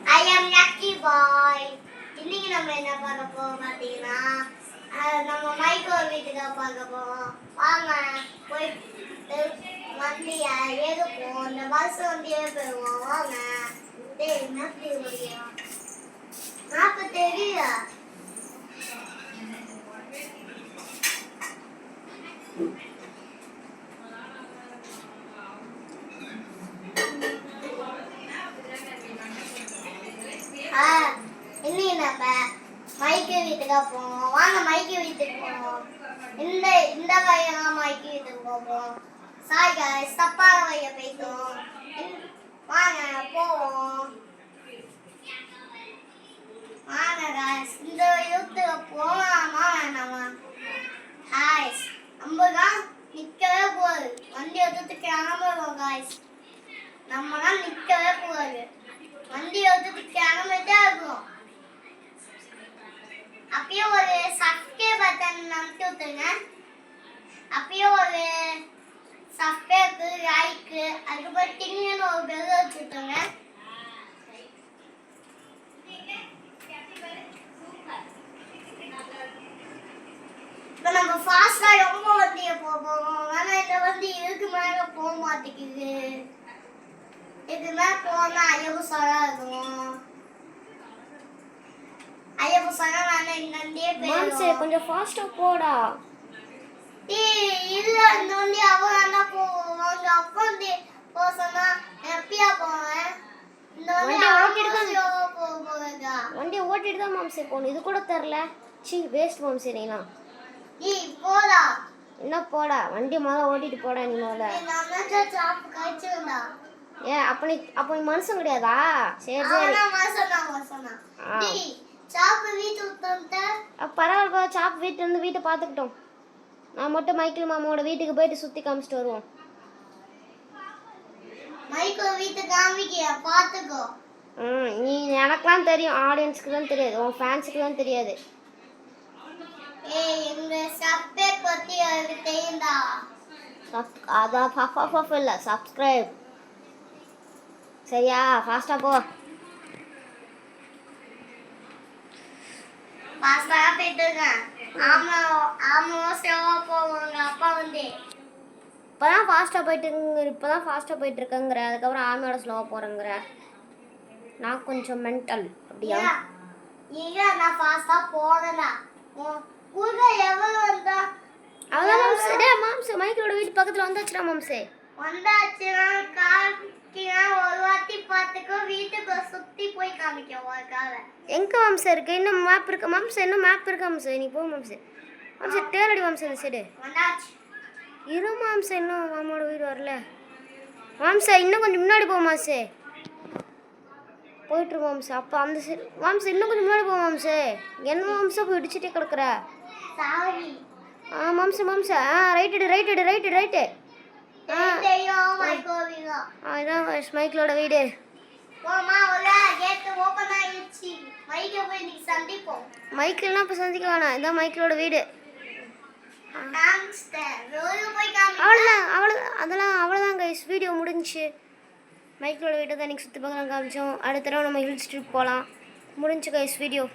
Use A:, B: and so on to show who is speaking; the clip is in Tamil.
A: I am Lucky Boy. இன்னைக்கு நம்ம என்ன பார்க்க போறோம் பார்த்தீங்கன்னா நம்ம மைக்கோர் வீட்டுக்கு பார்க்க போறோம். வாங்க போய் வண்டிய ஏறுப்போம். இந்த பஸ் வண்டியே போயிடுவோம். வாங்க. டேய் என்ன தெரியும்? நாற்பது தெரியல. இன்னைக்கு நம்ம மைக்கு வீட்டுக்கு போவோம். வாங்க மைக்கு வீட்டுக்கு போவோம். இந்த வழியா மைக்கு வீட்டுக்கு போவோம். சாய் गाइस தப்பான வழியா போயிட்டோம். வாங்க போவோம். வாங்க गाइस இந்த வீட்டுக்கு போலாமா வேணாமா? गाइस நம்மதான் நிக்கவே போகுது. வண்டி எடுத்துட்டு கிளம்புறோம் गाइस. நம்ம தான் நிக்கவே போகுது. வண்டி எடுத்துட்டு கிளம்பிட்டே இருக்கோம். அப்படியே ஒரு சப்ஸ்கிரைப் பட்டன் அமுத்தி விட்டுருங்க. அப்படியே ஒரு சப்ஸ்கிரைப் லைக் அதுக்கப்புறம் டிங்னு ஒரு பெல் வச்சுட்டுங்க. இப்போ நம்ம ஃபாஸ்டா ரொம்ப வண்டியை போவோம். ஆனால் இந்த வண்டி இதுக்கு மேலே போக மாட்டேங்குது. இதுக்கு மேலே போனால் ஐயப்ப சரா இருக்கும். ஐயப்ப சரா வேணா இந்த வண்டியே போயிடும்.
B: கொஞ்சம் ஃபாஸ்டா போடா.
A: இல்ல இந்த வண்டி அவன் போவோம். அவங்க அப்பா வந்து போக சொன்னா எப்படியா போவேன்? இந்த வண்டி
B: வண்டி ஓட்டிட்டு தான் மாம்சே போகணும். இது கூட தெரியல. சி வேஸ்ட் மாம்சே நீலாம்.
A: போடா
B: என்ன போடா வண்டி முதல்ல ஓட்டிட்டு போடா. நீ முதல்ல ஏன் அப்ப நீ மனுஷன் கிடையாதா? சரி பரவாயில்ல. சாப் வீட்டுல இருந்து வீட்டை பார்த்துக்கிட்டோம். நான் மட்டும் மைக்கேல் மாமாவோட வீட்டுக்கு போயிட்டு சுத்தி காமிச்சிட்டு வருவோம். நீ எனக்குலாம் தெரியும். ஆடியன்ஸ்க்கு தான் தெரியாது. உன் ஃபேன்ஸுக்கு தான் தெரியாது. அதான் பஃப் இல்லை சப்ஸ்கிரைப். சரியா? ஃபாஸ்டா போ. இப்பதான் ஃபாஸ்டா போயிட்டு இருக்கேங்கிற. அதுக்கப்புறம் ஆர்மியோட ஸ்லோவா போறேங்கிற. நான் கொஞ்சம் மென்டல் அப்படியா?
A: நான் ஃபாஸ்டா போறேனா
B: அதான் மாம்சே. டேய் மாம்சே மைக்கேலோட வீட்டு பக்கத்துல வந்தாச்சுடா மாம்சே.
A: வந்தாச்சுனா காமிக்கினா ஒரு வாட்டி பாத்துக்கோ. வீட்டுக்கு சுத்தி போய் காமிக்க ஒருக்கால.
B: எங்க மாம்சே இருக்கு? இன்னும் மேப் இருக்கு மாம்சே. இன்னும் மேப் இருக்கு மாம்சே. நீ போ மாம்சே. மாம்சே டேலடி மாம்சே இந்த சைடு.
A: வந்தாச்சு.
B: இரு மாம்சே இன்னும் மாமாவோட வீடு வரல. மாம்சே இன்னும் கொஞ்சம் முன்னாடி போ மாம்சே. போயிட்டு இரு மாம்சே. அப்போ அந்த சைடு மாம்சே இன்னும் கொஞ்சம் முன்னாடி போ மாம்சே. என்ன மாம்சே போய் இடிச்சிட்டே கிடக்குற?
A: சாரி.
B: மாம்சே மாம்சே. ரைட் இதான் மைக்கேலோட வீடு. மைக்கேல்லாம் இப்போ சந்திக்க வேணாம். இதான் மைக்கேலோட வீடு. அவ்வளோதான் கைஸ். வீடியோ முடிஞ்சிச்சு. மைக்கேலோட வீட்டை தான் இன்னைக்கு சுற்றி பார்க்கலாம் காமிச்சோம். அடுத்த தடவை நம்ம ஹில்ஸ் ட்ரிப் போகலாம். முடிஞ்சு கைஸ் வீடியோ.